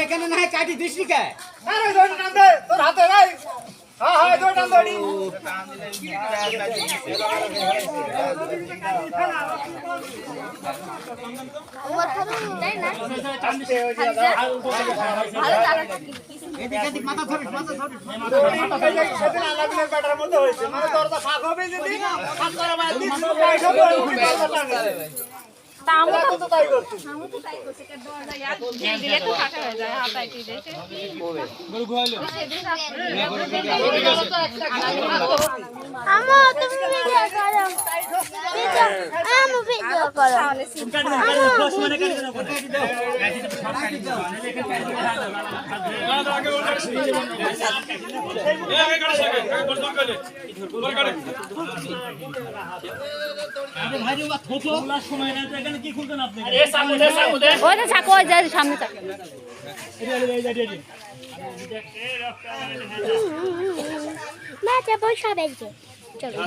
এখানে না কাটি দিস নি কে? তোর হাতে নাই। হ্যাঁ হ্যাঁ তোর টান দড়ি। মাথা ধরিস মাথা ধরিস সেদিন আলাদিনের ব্যাটার মধ্যে হয়েছে মানে তোর তো ফাঁক হবে যদি ফাঁক করা বাদ দিস আমি তো তাই করছি দরজা ইয়ার দিলে তো ফাটা হয়ে যায় হাতায় কি দেশে গরু ঘুরাইলো আমো তুমি ভিডিও করো আমো ভিডিও করো কি খুলতেন আপনি? ওই তো চাকু ওই যায় সামনে চাকু না যাবো সবাই যে চলো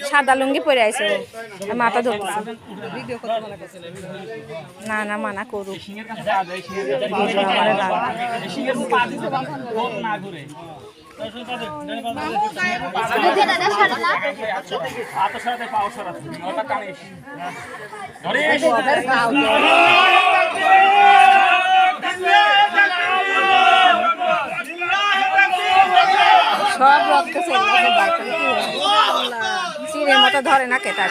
সাদা লুঙ্গি পরে আইছে মাথা ধরতেছে না না মানা করু সব রক্ত চিড়ের মতো ধরে না কেটা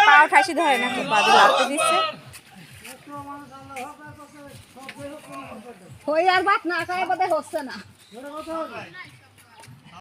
পাও ঠাসি ধরে না বাদে লাগতে দিচ্ছে আর বাত না খায় বোধহয় হচ্ছে না